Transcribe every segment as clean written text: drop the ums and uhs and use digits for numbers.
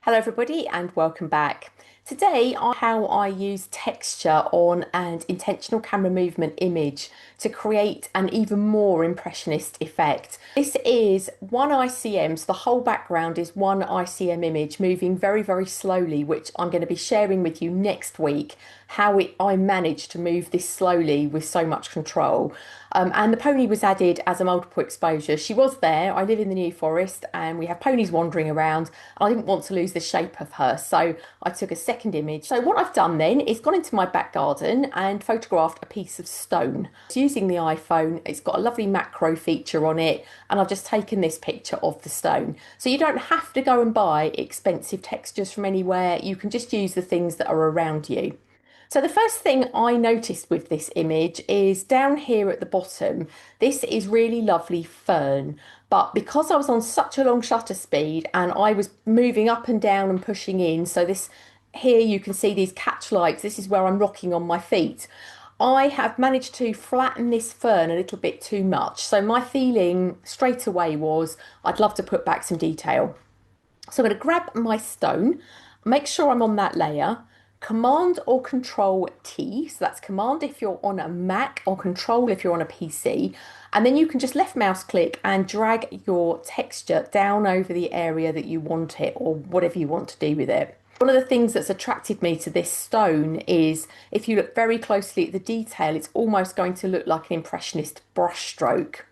Hello everybody and welcome back. Today on how I use texture on an intentional camera movement image to create an even more impressionist effect. This is one ICM, so the whole background is one ICM image moving very, very slowly, which I'm going to be sharing with you next week, how I managed to move this slowly with so much control. And the pony was added as a multiple exposure. She was there. I live in the New Forest and we have ponies wandering around. I didn't want to lose the shape of her, so I took a second image. So what I've done then is gone into my back garden and photographed a piece of stone. So using the iPhone, it's got a lovely macro feature on it, and I've just taken this picture of the stone. So you don't have to go and buy expensive textures from anywhere. You can just use the things that are around you. So the first thing I noticed with this image is down here at the bottom, this is really lovely fern. But because I was on such a long shutter speed and I was moving up and down and pushing in, so this here you can see these catch lights, this is where I'm rocking on my feet. I have managed to flatten this fern a little bit too much. So my feeling straight away was I'd love to put back some detail. So I'm going to grab my stone, make sure I'm on that layer. Command or Control T, so that's Command if you're on a Mac or Control if you're on a PC, and then you can just left mouse click and drag your texture down over the area that you want it or whatever you want to do with it. One of the things that's attracted me to this stone is if you look very closely at the detail, it's almost going to look like an impressionist brush stroke.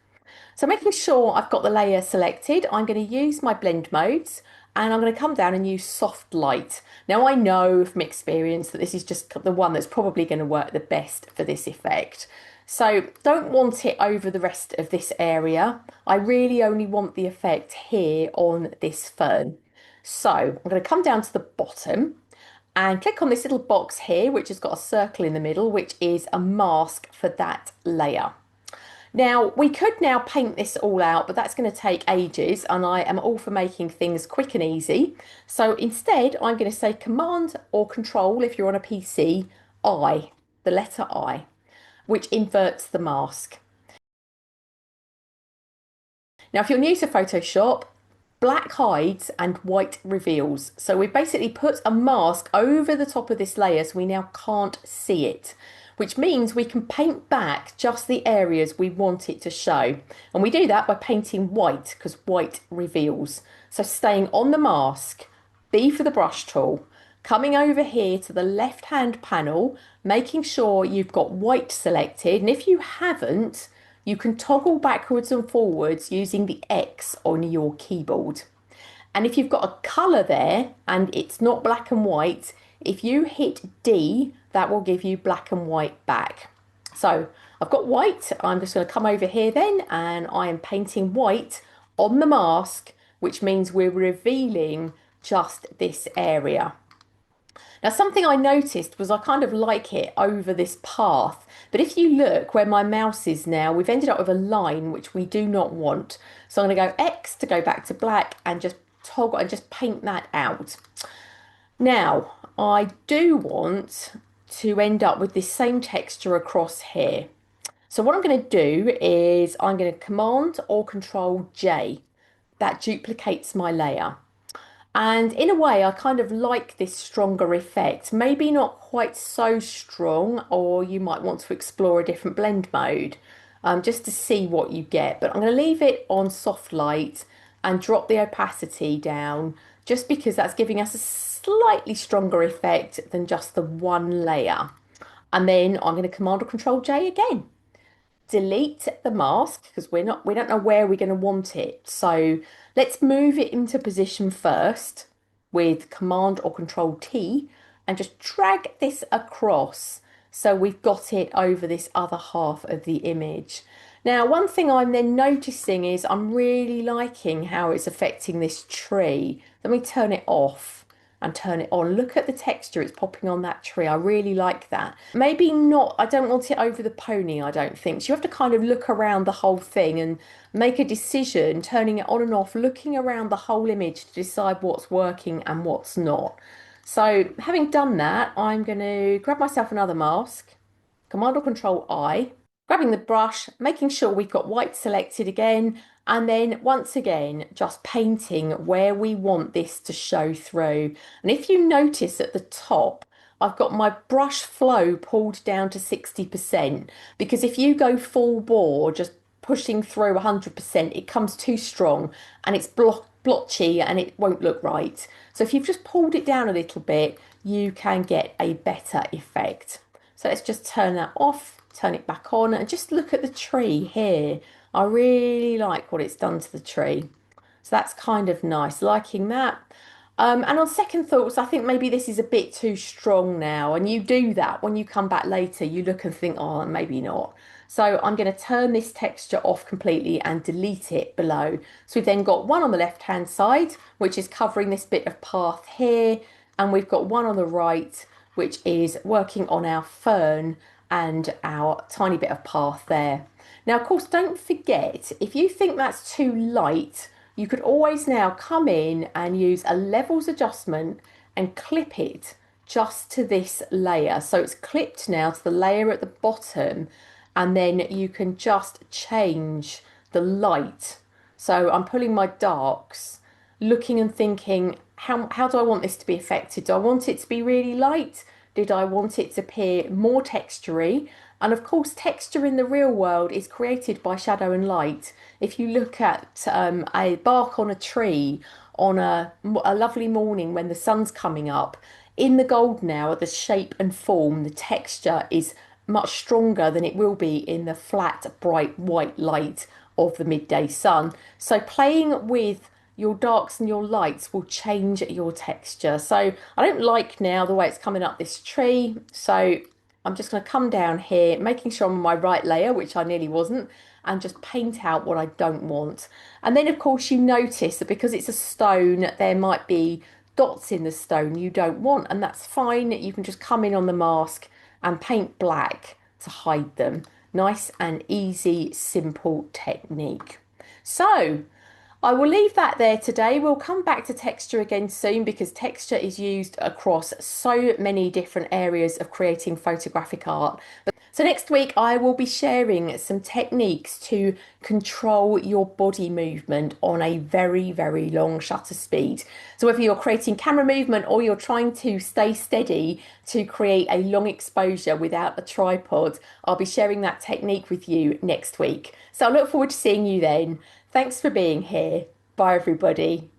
So making sure I've got the layer selected, I'm going to use my blend modes and I'm going to come down and use soft light. Now I know from experience that this is just the one that's probably going to work the best for this effect. So don't want it over the rest of this area. I really only want the effect here on this fern. So I'm going to come down to the bottom and click on this little box here, which has got a circle in the middle, which is a mask for that layer. Now, we could now paint this all out, but that's going to take ages, and I am all for making things quick and easy. So instead, I'm going to say Command or Control, if you're on a PC, I, the letter I, which inverts the mask. Now, if you're new to Photoshop, black hides and white reveals. So we've basically put a mask over the top of this layer so we now can't see it, which means we can paint back just the areas we want it to show. And we do that by painting white because white reveals. So staying on the mask, B for the brush tool, coming over here to the left hand panel, making sure you've got white selected. And if you haven't, you can toggle backwards and forwards using the X on your keyboard. And if you've got a colour there and it's not black and white, if you hit D, that will give you black and white back. So I've got white. I'm just going to come over here then and I am painting white on the mask, which means we're revealing just this area. Now, something I noticed was I kind of like it over this path, but if you look where my mouse is now, we've ended up with a line which we do not want. So I'm going to go X to go back to black and just toggle and just paint that out. Now, I do want to end up with this same texture across here. So what I'm going to do is I'm going to Command or Control J. That duplicates my layer. And in a way, I kind of like this stronger effect. Maybe not quite so strong, or you might want to explore a different blend mode just to see what you get. But I'm going to leave it on soft light and drop the opacity down just because that's giving us a slightly stronger effect than just the one layer. And then I'm going to Command or Control J again. Delete the mask because we don't know where we're going to want it. So let's move it into position first with Command or Control T and just drag this across so we've got it over this other half of the image. Now, one thing I'm then noticing is I'm really liking how it's affecting this tree. Let me turn it off and turn it on. Look at the texture it's popping on that tree. I really like that. Maybe not, I don't want it over the pony, I don't think. So you have to kind of look around the whole thing and make a decision, turning it on and off, looking around the whole image to decide what's working and what's not. So having done that, I'm going to grab myself another mask, Command or Control I, Grabbing the brush, making sure we've got white selected again, and then once again, just painting where we want this to show through. And if you notice at the top, I've got my brush flow pulled down to 60% because if you go full bore, just pushing through 100%, it comes too strong and it's blotchy and it won't look right. So if you've just pulled it down a little bit, you can get a better effect. So let's just turn that off, turn it back on, and just look at the tree here. I really like what it's done to the tree. So that's kind of nice, liking that. And on second thoughts, I think maybe this is a bit too strong now. And you do that when you come back later, you look and think, oh, maybe not. So I'm going to turn this texture off completely and delete it below. So we've then got one on the left-hand side, which is covering this bit of path here. And we've got one on the right, which is working on our fern and our tiny bit of path there. Now, of course, don't forget, if you think that's too light, you could always now come in and use a levels adjustment and clip it just to this layer. So it's clipped now to the layer at the bottom, and then you can just change the light. So I'm pulling my darks, looking and thinking, how do I want this to be affected? Do I want it to be really light? Did I want it to appear more textury? And of course, texture in the real world is created by shadow and light. If you look at a bark on a tree on a lovely morning when the sun's coming up, in the golden hour, the shape and form, the texture is much stronger than it will be in the flat, bright white light of the midday sun. So playing with your darks and your lights will change your texture. So I don't like now the way it's coming up this tree. So I'm just going to come down here, making sure I'm on my right layer, which I nearly wasn't, and just paint out what I don't want. And then, of course, you notice that because it's a stone, there might be dots in the stone you don't want, and that's fine. You can just come in on the mask and paint black to hide them. Nice and easy, simple technique. So I will leave that there today. We'll come back to texture again soon because texture is used across so many different areas of creating photographic art. So next week I will be sharing some techniques to control your body movement on a very, very long shutter speed. So whether you're creating camera movement or you're trying to stay steady to create a long exposure without a tripod, I'll be sharing that technique with you next week. So I look forward to seeing you then. Thanks for being here. Bye, everybody.